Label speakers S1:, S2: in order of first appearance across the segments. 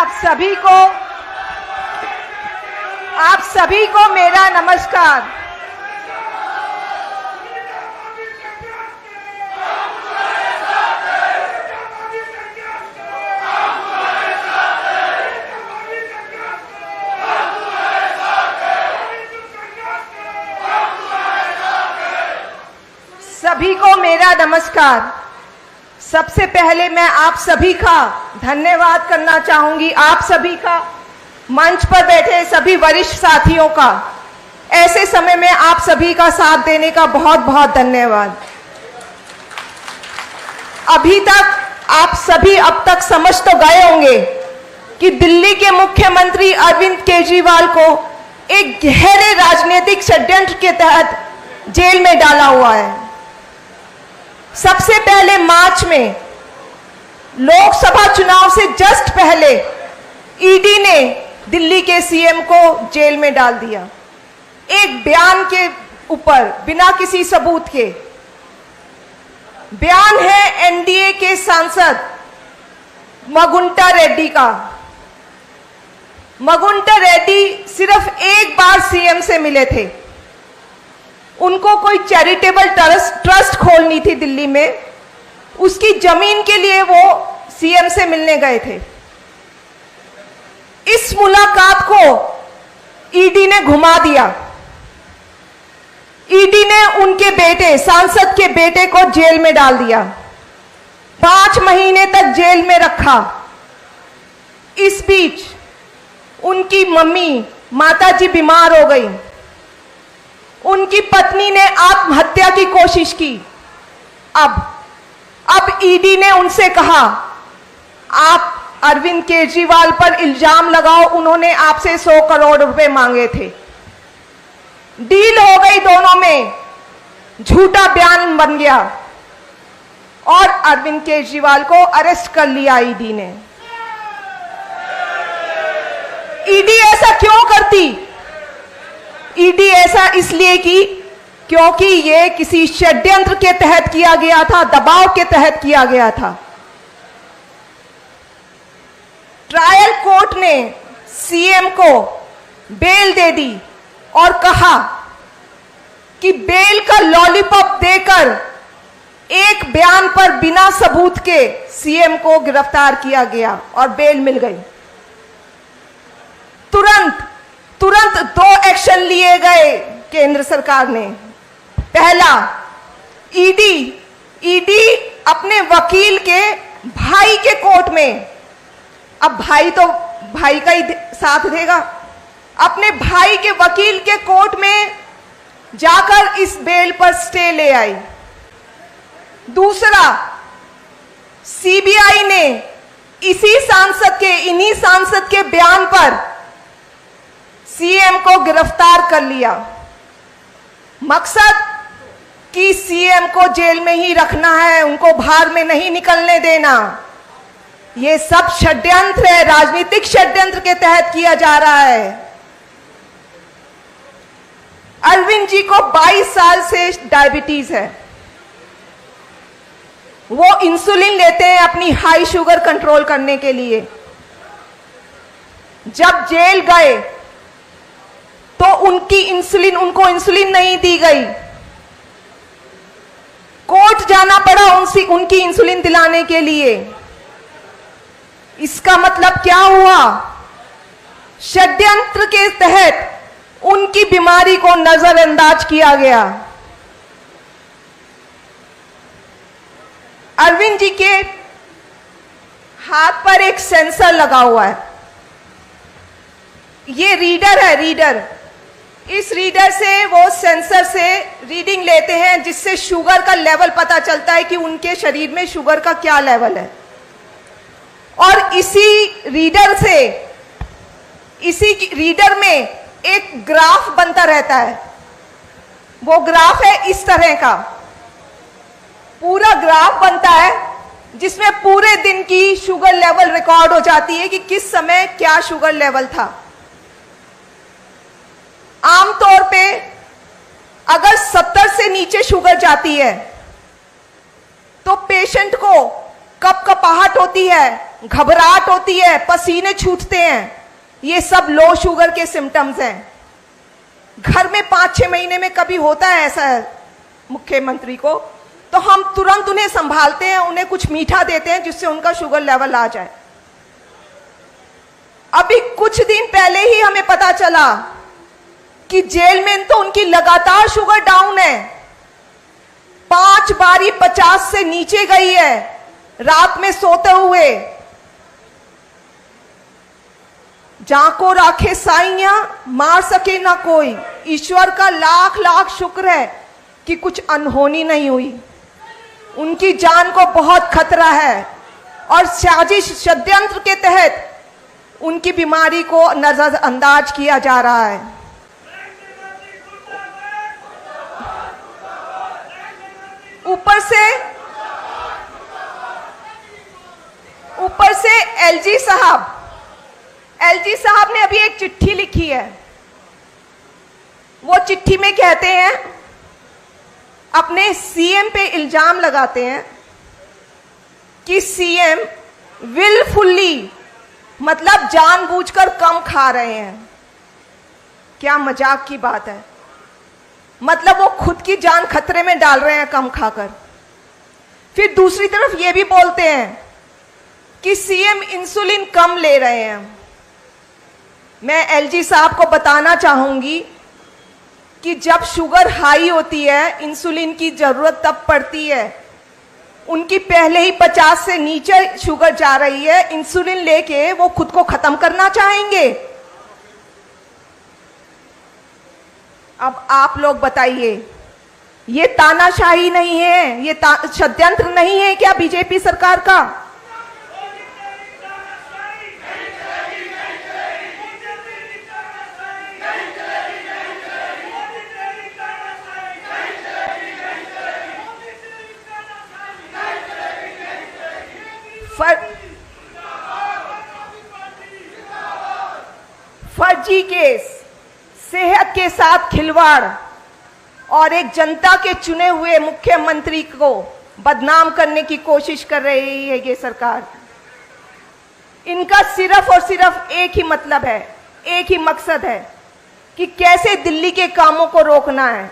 S1: आप सभी को मेरा नमस्कार। सभी को मेरा नमस्कार। सबसे पहले मैं आप सभी का धन्यवाद करना चाहूंगी, आप सभी का, मंच पर बैठे सभी वरिष्ठ साथियों का। ऐसे समय में आप सभी का साथ देने का बहुत बहुत धन्यवाद। अभी तक आप सभी अब तक समझ तो गए होंगे कि दिल्ली के मुख्यमंत्री अरविंद केजरीवाल को एक गहरे राजनीतिक षड्यंत्र के तहत जेल में डाला हुआ है। सबसे पहले मार्च में लोकसभा चुनाव से जस्ट पहले ईडी ने दिल्ली के सीएम को जेल में डाल दिया, एक बयान के ऊपर, बिना किसी सबूत के। बयान है एनडीए के सांसद मगुंटा रेड्डी का। मगुंटा रेड्डी सिर्फ एक बार सीएम से मिले थे। उनको कोई चैरिटेबल ट्रस्ट खोलनी थी दिल्ली में, उसकी जमीन के लिए वो सीएम से मिलने गए थे। इस मुलाकात को ईडी ने घुमा दिया। ईडी ने उनके बेटे, सांसद के बेटे को जेल में डाल दिया, 5 महीने तक जेल में रखा। इस बीच उनकी मम्मी, माताजी बीमार हो गई। उनकी पत्नी ने आत्महत्या की कोशिश की। अब ईडी ने उनसे कहा, आप अरविंद केजरीवाल पर इल्जाम लगाओ, उन्होंने आपसे 100 करोड़ रुपए मांगे थे। डील हो गई दोनों में, झूठा बयान बन गया और अरविंद केजरीवाल को अरेस्ट कर लिया ईडी ने। ईडी ऐसा क्यों करती? ईडी ऐसा इसलिए की क्योंकि ये किसी षड्यंत्र के तहत किया गया था, दबाव के तहत किया गया था। ट्रायल कोर्ट ने सीएम को बेल दे दी और कहा कि बेल का लॉलीपॉप देकर एक बयान पर बिना सबूत के सीएम को गिरफ्तार किया गया और बेल मिल गई। तुरंत 2 एक्शन लिए गए केंद्र सरकार ने। पहला, ईडी अपने वकील के भाई के कोर्ट में, अब भाई तो भाई का ही साथ देगा, अपने भाई के वकील के कोर्ट में जाकर इस बेल पर स्टे ले आई। दूसरा, सीबीआई ने इन्हीं सांसद के बयान पर सीएम को गिरफ्तार कर लिया। मकसद कि सीएम को जेल में ही रखना है, उनको बाहर में नहीं निकलने देना। ये सब षड्यंत्र है, राजनीतिक षड्यंत्र के तहत किया जा रहा है। अरविंद जी को 22 साल से डायबिटीज है। वो इंसुलिन लेते हैं अपनी हाई शुगर कंट्रोल करने के लिए। जब जेल गए तो उनको इंसुलिन नहीं दी गई। कोर्ट जाना पड़ा उनकी इंसुलिन दिलाने के लिए। इसका मतलब क्या हुआ? षड्यंत्र के तहत उनकी बीमारी को नजरअंदाज किया गया। अरविंद जी के हाथ पर एक सेंसर लगा हुआ है। ये रीडर है, रीडर। इस रीडर से, वो सेंसर से रीडिंग लेते हैं, जिससे शुगर का लेवल पता चलता है कि उनके शरीर में शुगर का क्या लेवल है। और इसी रीडर में एक ग्राफ बनता रहता है। वो ग्राफ है इस तरह का, पूरा ग्राफ बनता है जिसमें पूरे दिन की शुगर लेवल रिकॉर्ड हो जाती है कि किस समय क्या शुगर लेवल था। आमतौर पे अगर 70 से नीचे शुगर जाती है तो पेशेंट को कपकपाहट होती है, घबराहट होती है, पसीने छूटते हैं, ये सब लो शुगर के सिम्टम्स हैं। घर में 5-6 महीने में कभी होता है ऐसा मुख्यमंत्री को, तो हम तुरंत उन्हें संभालते हैं, उन्हें कुछ मीठा देते हैं जिससे उनका शुगर लेवल आ जाए। अभी कुछ दिन पहले ही हमें पता चला कि जेल में तो उनकी लगातार शुगर डाउन है, 5 बारी 50 से नीचे गई है रात में सोते हुए। जाको राखे साइया मार सके ना कोई, ईश्वर का लाख लाख शुक्र है कि कुछ अनहोनी नहीं हुई। उनकी जान को बहुत खतरा है और साजिश षड्यंत्र के तहत उनकी बीमारी को नजरअंदाज किया जा रहा है। ऊपर से एलजी साहब ने अभी एक चिट्ठी लिखी है। वो चिट्ठी में कहते हैं, अपने सीएम पे इल्जाम लगाते हैं कि सीएम विलफुल्ली, मतलब जानबूझकर कम खा रहे हैं। क्या मजाक की बात है, मतलब वो खुद की जान खतरे में डाल रहे हैं कम खाकर। फिर दूसरी तरफ ये भी बोलते हैं कि सीएम इंसुलिन कम ले रहे हैं। मैं एलजी साहब को बताना चाहूंगी कि जब शुगर हाई होती है, इंसुलिन की जरूरत तब पड़ती है। उनकी पहले ही 50 से नीचे शुगर जा रही है, इंसुलिन लेके वो खुद को खत्म करना चाहेंगे। अब आप लोग बताइए, ये तानाशाही नहीं है, ये षड्यंत्र नहीं है क्या बीजेपी सरकार का? फर्जी केस, सेहत के साथ खिलवाड़ और एक जनता के चुने हुए मुख्यमंत्री को बदनाम करने की कोशिश कर रही है ये सरकार। इनका सिर्फ और सिर्फ एक ही मतलब है, एक ही मकसद है कि कैसे दिल्ली के कामों को रोकना है,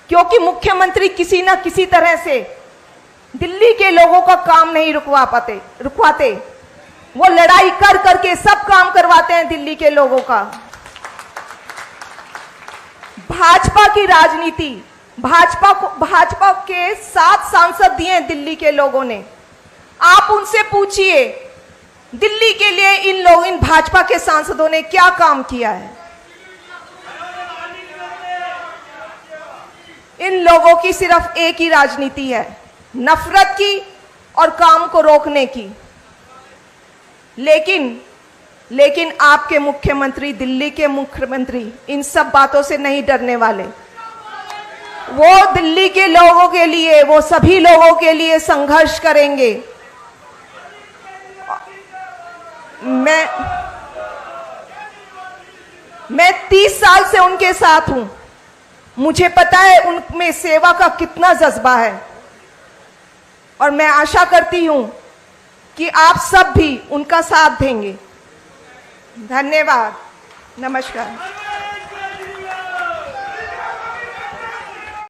S1: क्योंकि किसी ना किसी तरह से दिल्ली के लोगों का काम नहीं रुकवाते। वो लड़ाई कर करके सब काम करवाते हैं दिल्ली के लोगों का। भाजपा की राजनीति, भाजपा के 7 सांसद दिए दिल्ली के लोगों ने। आप उनसे पूछिए दिल्ली के लिए इन भाजपा के सांसदों ने क्या काम किया है। इन लोगों की सिर्फ एक ही राजनीति है, नफरत की और काम को रोकने की। लेकिन आपके मुख्यमंत्री, दिल्ली के मुख्यमंत्री इन सब बातों से नहीं डरने वाले। वो दिल्ली के लोगों के लिए, वो सभी लोगों के लिए संघर्ष करेंगे। मैं 30 साल से उनके साथ हूं, मुझे पता है उनमें सेवा का कितना जज्बा है और मैं आशा करती हूं कि आप सब भी उनका साथ देंगे। धन्यवाद, नमस्कार।